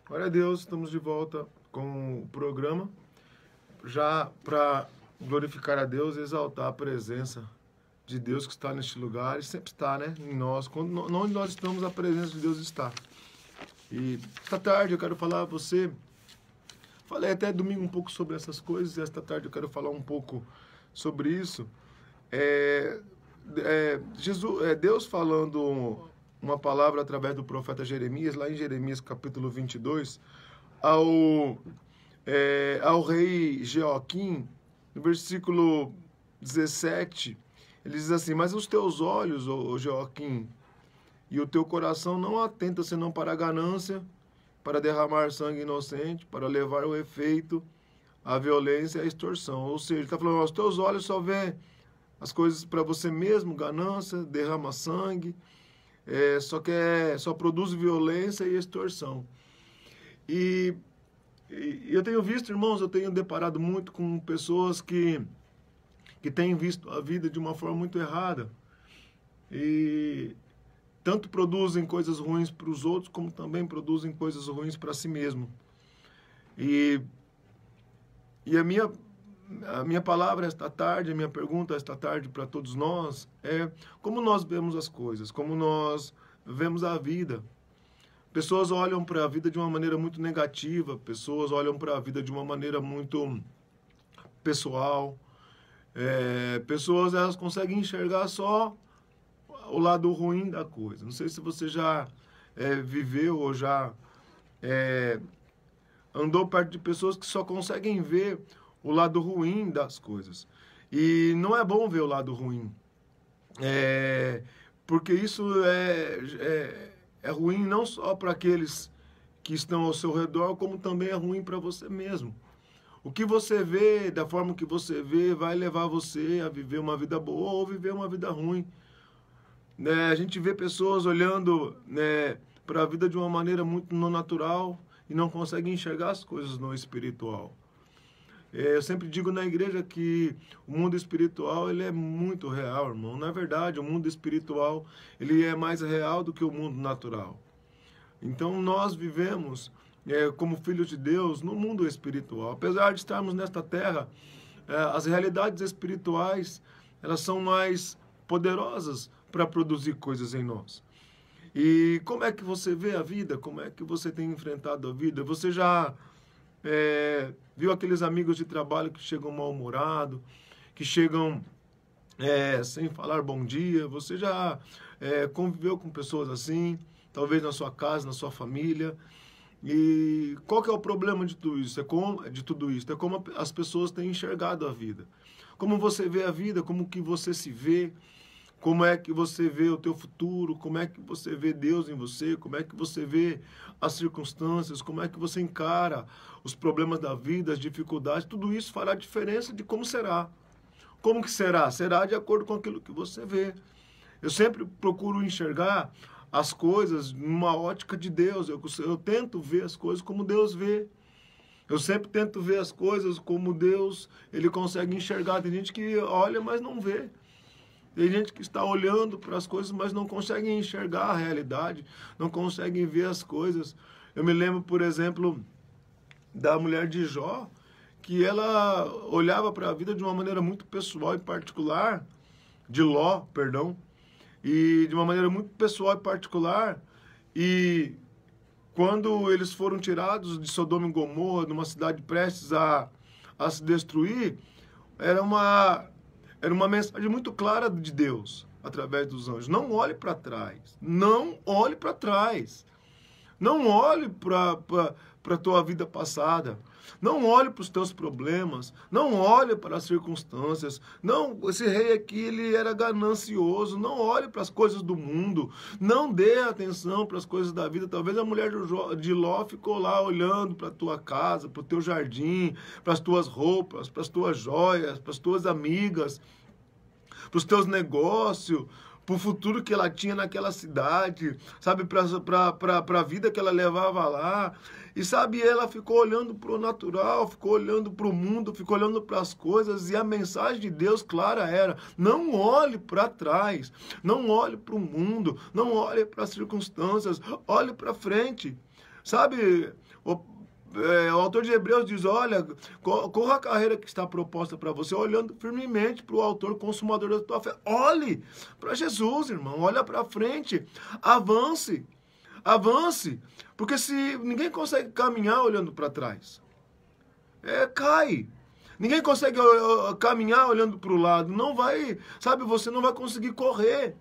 Glória a Deus, estamos de volta com o programa, já para glorificar a Deus e exaltar a presença de Deus que está neste lugar e sempre está, né, em nós. Onde nós estamos, a presença de Deus está. E esta tarde eu quero falar a você, falei até domingo um pouco sobre essas coisas, e esta tarde eu quero falar um pouco sobre isso. Deus falando uma palavra através do profeta Jeremias, lá em Jeremias capítulo 22, ao rei Jeoaquim, no versículo 17, ele diz assim: mas os teus olhos, ó Jeoaquim, e o teu coração não atenta senão para a ganância, para derramar sangue inocente, para levar o efeito, a violência e a extorsão. Ou seja, ele está falando, os teus olhos só vê as coisas para você mesmo, ganância, derrama sangue, só produz violência e extorsão. E eu tenho visto, irmãos, eu tenho deparado muito com pessoas que têm visto a vida de uma forma muito errada. E tanto produzem coisas ruins para os outros, como também produzem coisas ruins para si mesmo. E a minha palavra esta tarde, a minha pergunta esta tarde para todos nós é como nós vemos as coisas, como nós vemos a vida. Pessoas olham para a vida de uma maneira muito negativa, pessoas olham para a vida de uma maneira muito pessoal. Pessoas, elas conseguem enxergar só o lado ruim da coisa. Não sei se você já viveu ou já andou perto de pessoas que só conseguem ver o lado ruim das coisas. E não é bom ver o lado ruim. Porque isso é ruim não só para aqueles que estão ao seu redor, como também é ruim para você mesmo. O que você vê, da forma que você vê, vai levar você a viver uma vida boa ou viver uma vida ruim. A gente vê pessoas olhando para a vida de uma maneira muito no natural e não conseguem enxergar as coisas no espiritual. Eu sempre digo na igreja que o mundo espiritual ele é muito real, irmão. Na verdade, o mundo espiritual ele é mais real do que o mundo natural. Então, nós vivemos como filhos de Deus no mundo espiritual. Apesar de estarmos nesta terra, as realidades espirituais elas são mais poderosas para produzir coisas em nós. E como é que você vê a vida? Como é que você tem enfrentado a vida? Você já viu aqueles amigos de trabalho que chegam mal-humorados, que chegam sem falar bom dia? Você já conviveu com pessoas assim, talvez na sua casa, na sua família? E qual que é o problema de tudo isso? É como as pessoas têm enxergado a vida. Como você vê a vida, como que você se vê, como é que você vê o teu futuro, como é que você vê Deus em você, como é que você vê as circunstâncias, como é que você encara os problemas da vida, as dificuldades, tudo isso fará diferença de como será. Como que será? Será de acordo com aquilo que você vê. Eu sempre procuro enxergar as coisas numa ótica de Deus. Eu tento ver as coisas como Deus vê. Eu sempre tento ver as coisas como Deus ele consegue enxergar. Tem gente que olha, mas não vê. Tem gente que está olhando para as coisas, mas não consegue enxergar a realidade, não consegue ver as coisas. Eu me lembro, por exemplo, da mulher de Jó, que ela olhava para a vida de uma maneira muito pessoal e particular, de Ló, perdão, e de uma maneira muito pessoal e particular, e quando eles foram tirados de Sodoma e Gomorra, numa cidade prestes a se destruir, era uma mensagem muito clara de Deus, através dos anjos. Não olhe para trás. Não olhe para trás. Não olhe para a tua vida passada. Não olhe para os teus problemas. Não olhe para as circunstâncias. Não, esse rei aqui, ele era ganancioso. Não olhe para as coisas do mundo. Não dê atenção para as coisas da vida. Talvez a mulher de Ló ficou lá olhando para a tua casa, para o teu jardim, para as tuas roupas, para as tuas joias, para as tuas amigas, para os teus negócios, para o futuro que ela tinha naquela cidade, sabe, para a vida que ela levava lá. E sabe, ela ficou olhando para o natural, ficou olhando para o mundo, ficou olhando para as coisas, e a mensagem de Deus clara era: não olhe para trás, não olhe para o mundo, não olhe para as circunstâncias, olhe para frente. Sabe, o autor de Hebreus diz, olha, corra a carreira que está proposta para você, olhando firmemente para o autor consumador da tua fé. Olhe para Jesus, irmão, olha para frente, avance, avance, porque se ninguém consegue caminhar olhando para trás, cai. Ninguém consegue caminhar olhando para o lado, não vai, sabe, você não vai conseguir correr.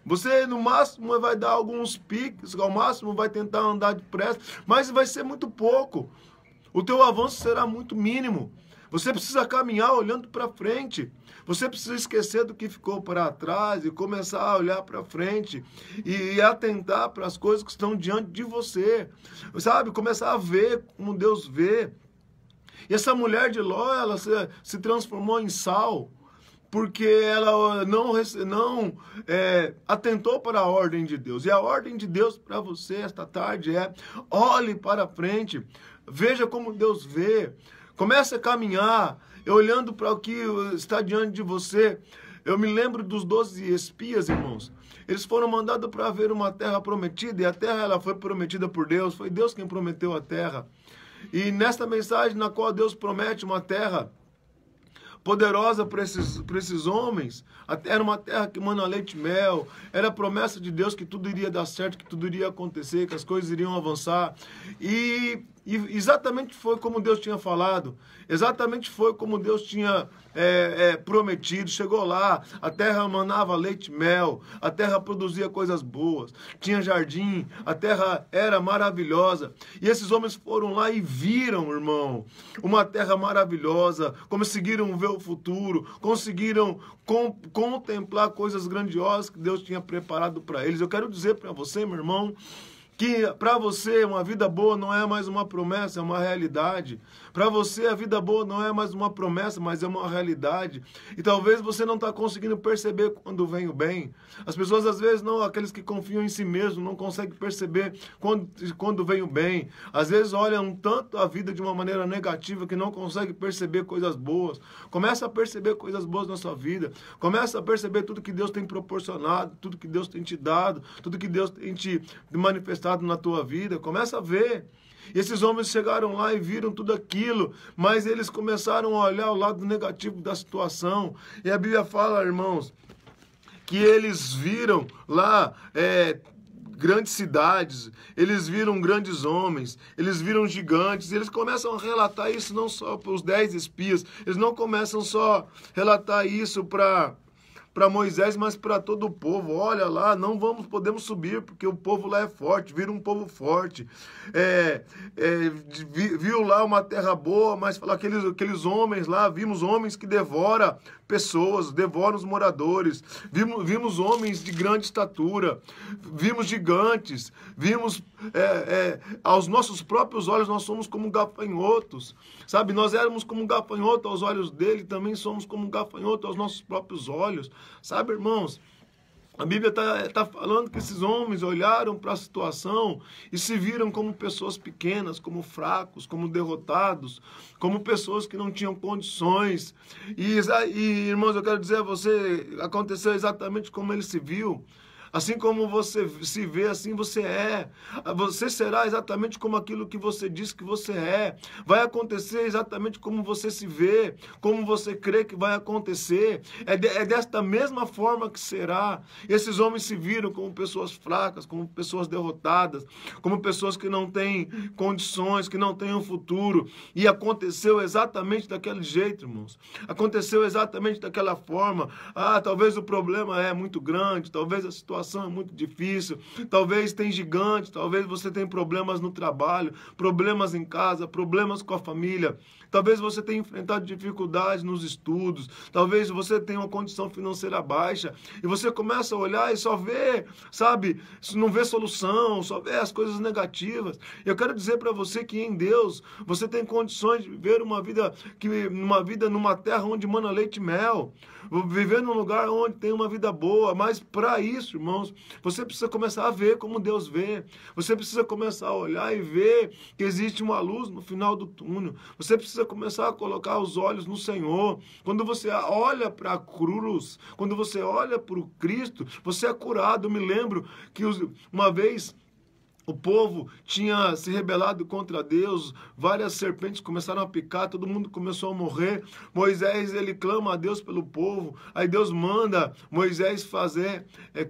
Você, no máximo, vai dar alguns piques, ao máximo vai tentar andar depressa, mas vai ser muito pouco. O teu avanço será muito mínimo. Você precisa caminhar olhando para frente. Você precisa esquecer do que ficou para trás e começar a olhar para frente e atentar para as coisas que estão diante de você. Sabe? Começar a ver como Deus vê. E essa mulher de Ló, ela se transformou em sal, porque ela não atentou para a ordem de Deus. E a ordem de Deus para você esta tarde é: olhe para frente, veja como Deus vê, comece a caminhar, olhando para o que está diante de você. Eu me lembro dos 12 espias, irmãos. Eles foram mandados para ver uma terra prometida, e a terra ela foi prometida por Deus, foi Deus quem prometeu a terra. E nesta mensagem na qual Deus promete uma terra poderosa para esses homens, era uma terra que mana leite e mel, era a promessa de Deus que tudo iria dar certo, que tudo iria acontecer, que as coisas iriam avançar, e exatamente foi como Deus tinha falado, exatamente foi como Deus tinha prometido. Chegou lá, a terra manava leite e mel, a terra produzia coisas boas, tinha jardim, a terra era maravilhosa, e esses homens foram lá e viram, irmão, uma terra maravilhosa, conseguiram ver o futuro, conseguiram contemplar coisas grandiosas que Deus tinha preparado para eles. Eu quero dizer para você, meu irmão, que para você uma vida boa não é mais uma promessa, é uma realidade. Para você a vida boa não é mais uma promessa, mas é uma realidade. E talvez você não está conseguindo perceber quando vem o bem. As pessoas às vezes não, aqueles que confiam em si mesmos, não conseguem perceber quando vem o bem. Às vezes olham tanto a vida de uma maneira negativa que não conseguem perceber coisas boas. Começa a perceber coisas boas na sua vida. Começa a perceber tudo que Deus tem proporcionado, tudo que Deus tem te dado, tudo que Deus tem te manifestado na tua vida. Começa a ver. E esses homens chegaram lá e viram tudo aquilo, mas eles começaram a olhar o lado negativo da situação. E a Bíblia fala, irmãos, que eles viram lá grandes cidades, eles viram grandes homens, eles viram gigantes, e eles começam a relatar isso não só para os 10 espias, eles não começam só a relatar isso para Moisés, mas para todo o povo. Olha lá, não podemos subir, porque o povo lá é forte, vira um povo forte. Viu lá uma terra boa, mas fala aqueles homens lá, vimos homens que devoram pessoas, devoram os moradores, vimos homens de grande estatura, vimos gigantes, vimos, aos nossos próprios olhos nós somos como gafanhotos, sabe? Nós éramos como gafanhoto aos olhos dele, também somos como gafanhoto aos nossos próprios olhos, sabe, irmãos? A Bíblia está falando que esses homens olharam para a situação e se viram como pessoas pequenas, como fracos, como derrotados, como pessoas que não tinham condições. E irmãos, eu quero dizer a você, aconteceu exatamente como ele se viu. Assim como você se vê, assim você é. Você será exatamente como aquilo que você diz que você é. Vai acontecer exatamente como você se vê, como você crê que vai acontecer. É desta mesma forma que será. Esses homens se viram como pessoas fracas, como pessoas derrotadas, como pessoas que não têm condições, que não têm um futuro. E aconteceu exatamente daquele jeito, irmãos. Aconteceu exatamente daquela forma. Talvez o problema é muito grande, talvez a situação é muito difícil, talvez tem gigante, talvez você tenha problemas no trabalho, problemas em casa, problemas com a família, talvez você tenha enfrentado dificuldades nos estudos, talvez você tenha uma condição financeira baixa, e você começa a olhar e só vê, sabe, não vê solução, só vê as coisas negativas. Eu quero dizer para você que em Deus, você tem condições de viver uma vida numa terra onde mana leite e mel, viver num lugar onde tem uma vida boa, mas para isso, irmãos, você precisa começar a ver como Deus vê, você precisa começar a olhar e ver que existe uma luz no final do túnel, você precisa começar a colocar os olhos no Senhor. Quando você olha para a cruz, quando você olha para o Cristo, você é curado. Eu me lembro que uma vez O povo tinha se rebelado contra Deus, várias serpentes começaram a picar, todo mundo começou a morrer. Moisés, ele clama a Deus pelo povo, aí Deus manda Moisés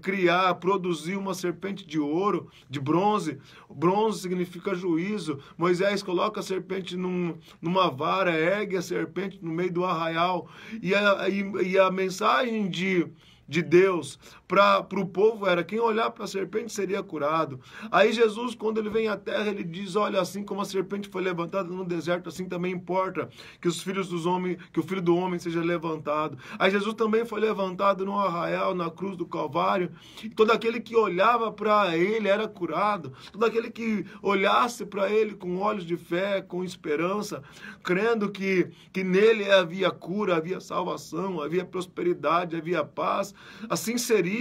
criar, produzir uma serpente de ouro, de bronze. Bronze significa juízo. Moisés coloca a serpente numa vara, ergue a serpente no meio do arraial, e a mensagem de Deus para o povo era: quem olhar para a serpente seria curado. Aí Jesus, quando ele vem à terra, ele diz: olha, assim como a serpente foi levantada no deserto, assim também importa que o Filho do Homem seja levantado. Aí Jesus também foi levantado no arraial, na cruz do Calvário, e todo aquele que olhava para ele era curado. Todo aquele que olhasse para ele com olhos de fé, com esperança, crendo que nele havia cura, havia salvação, havia prosperidade, havia paz, assim seria.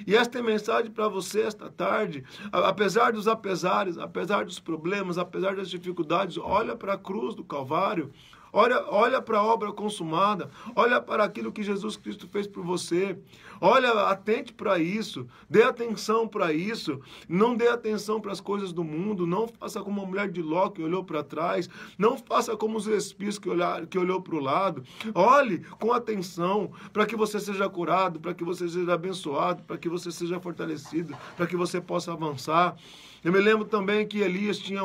E esta é a mensagem para você esta tarde. Apesar dos apesares, apesar dos problemas, apesar das dificuldades, olha para a cruz do Calvário. Olha para a obra consumada, olha para aquilo que Jesus Cristo fez por você. Olha, atente para isso, dê atenção para isso, não dê atenção para as coisas do mundo, não faça como a mulher de Ló que olhou para trás, não faça como os espias que olhou para o lado. Olhe com atenção para que você seja curado, para que você seja abençoado, para que você seja fortalecido, para que você possa avançar. Eu me lembro também que Elias tinha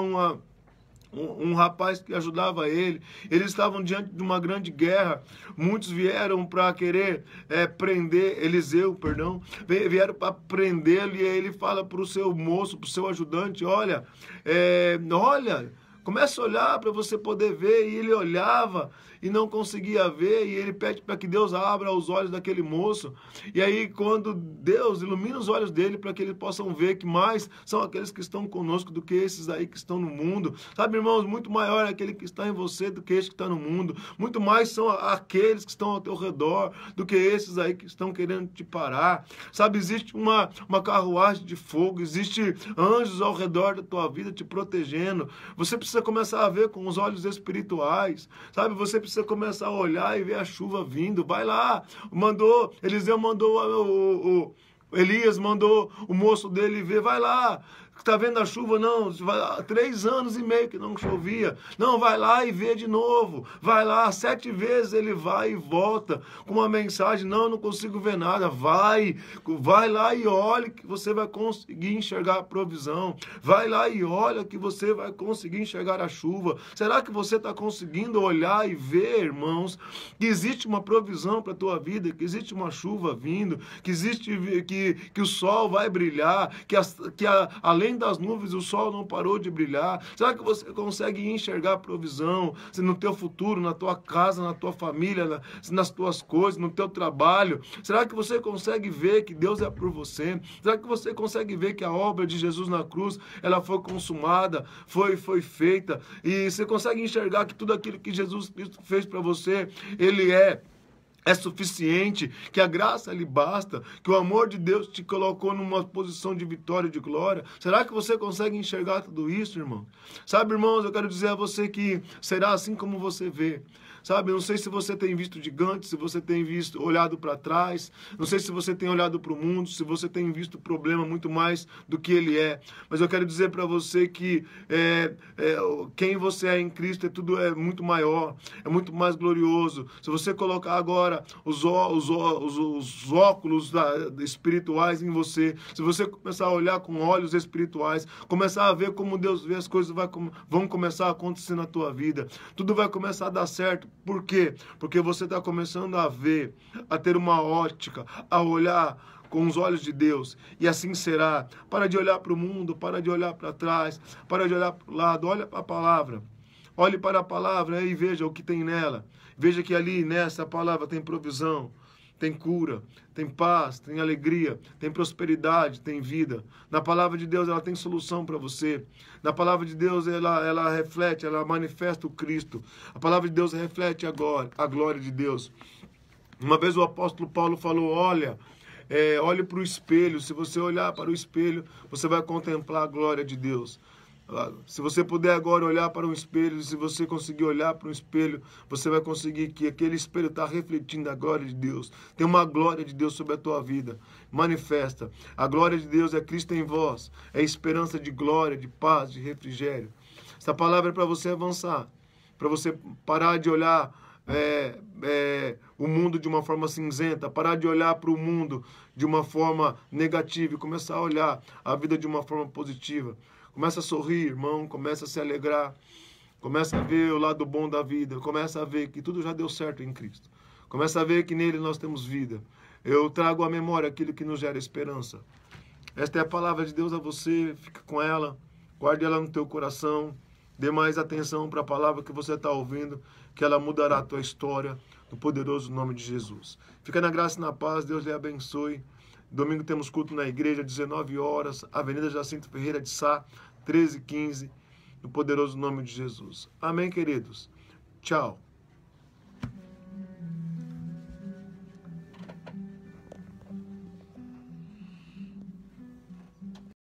um rapaz que ajudava ele. Eles estavam diante de uma grande guerra. Muitos vieram para querer prender Eliseu, vieram para prendê-lo, e aí ele fala para o seu moço, para o seu ajudante: olha, começa a olhar para você poder ver. E ele olhava e não conseguia ver, e ele pede para que Deus abra os olhos daquele moço. E aí, quando Deus ilumina os olhos dele, para que eles possam ver que mais são aqueles que estão conosco do que esses aí que estão no mundo. Sabe, irmãos, muito maior é aquele que está em você do que esse que está no mundo. Muito mais são aqueles que estão ao teu redor do que esses aí que estão querendo te parar. Sabe, existe uma carruagem de fogo, existe anjos ao redor da tua vida te protegendo. Você precisa começar a ver com os olhos espirituais, sabe? Você precisa começar a olhar e ver a chuva vindo. Vai lá, Eliseu mandou Elias mandou o moço dele ver: vai lá, está vendo a chuva? Não, 3 anos e meio que não chovia. Não, vai lá e vê de novo. Vai lá, 7 vezes ele vai e volta com uma mensagem: não consigo ver nada. Vai lá e olhe que você vai conseguir enxergar a provisão. Vai lá e olha que você vai conseguir enxergar a chuva. Será que você está conseguindo olhar e ver, irmãos, que existe uma provisão para a tua vida, que existe uma chuva vindo, que existe que o sol vai brilhar, além das nuvens o sol não parou de brilhar? Será que você consegue enxergar a provisão no teu futuro, na tua casa, na tua família, nas tuas coisas, no teu trabalho? Será que você consegue ver que Deus é por você? Será que você consegue ver que a obra de Jesus na cruz, ela foi consumada, foi feita? E você consegue enxergar que tudo aquilo que Jesus Cristo fez para você, ele é suficiente, que a graça lhe basta, que o amor de Deus te colocou numa posição de vitória e de glória? Será que você consegue enxergar tudo isso, irmão? Sabe, irmãos, eu quero dizer a você que será assim como você vê. Sabe, eu não sei se você tem visto gigantes, se você tem olhado para trás, não sei se você tem olhado para o mundo, se você tem visto o problema muito mais do que ele é. Mas eu quero dizer para você que quem você é em Cristo tudo é muito maior, é muito mais glorioso. Se você colocar agora os óculos espirituais em você, se você começar a olhar com olhos espirituais, começar a ver como Deus vê, as coisas vão começar a acontecer na tua vida. Tudo vai começar a dar certo. Por quê? Porque você está começando a ver, a ter uma ótica, a olhar com os olhos de Deus. E assim será. Para de olhar para o mundo, para de olhar para trás, para de olhar para o lado. Olha para a palavra. Olhe para a palavra e veja o que tem nela. Veja que ali, nessa palavra, tem provisão, tem cura, tem paz, tem alegria, tem prosperidade, tem vida. Na palavra de Deus ela tem solução para você. Na palavra de Deus ela reflete, ela manifesta o Cristo. A palavra de Deus reflete agora a glória de Deus. Uma vez o apóstolo Paulo falou: olhe para o espelho. Se você olhar para o espelho, você vai contemplar a glória de Deus. Se você puder agora olhar para um espelho, se você conseguir olhar para um espelho, você vai conseguir que aquele espelho está refletindo a glória de Deus. Tem uma glória de Deus sobre a tua vida. Manifesta. A glória de Deus é Cristo em vós. É esperança de glória, de paz, de refrigério. Essa palavra é para você avançar. Para você parar de olhar o mundo de uma forma cinzenta, parar de olhar para o mundo de uma forma negativa e começar a olhar a vida de uma forma positiva. Começa a sorrir, irmão, começa a se alegrar, começa a ver o lado bom da vida, começa a ver que tudo já deu certo em Cristo. Começa a ver que nele nós temos vida. Eu trago à memória aquilo que nos gera esperança. Esta é a palavra de Deus a você, fica com ela, guarde ela no teu coração, dê mais atenção para a palavra que você está ouvindo, que ela mudará a tua história, no poderoso nome de Jesus. Fica na graça e na paz, Deus lhe abençoe. Domingo temos culto na igreja, 19 horas, Avenida Jacinto Ferreira de Sá, 1315, no poderoso nome de Jesus. Amém, queridos? Tchau.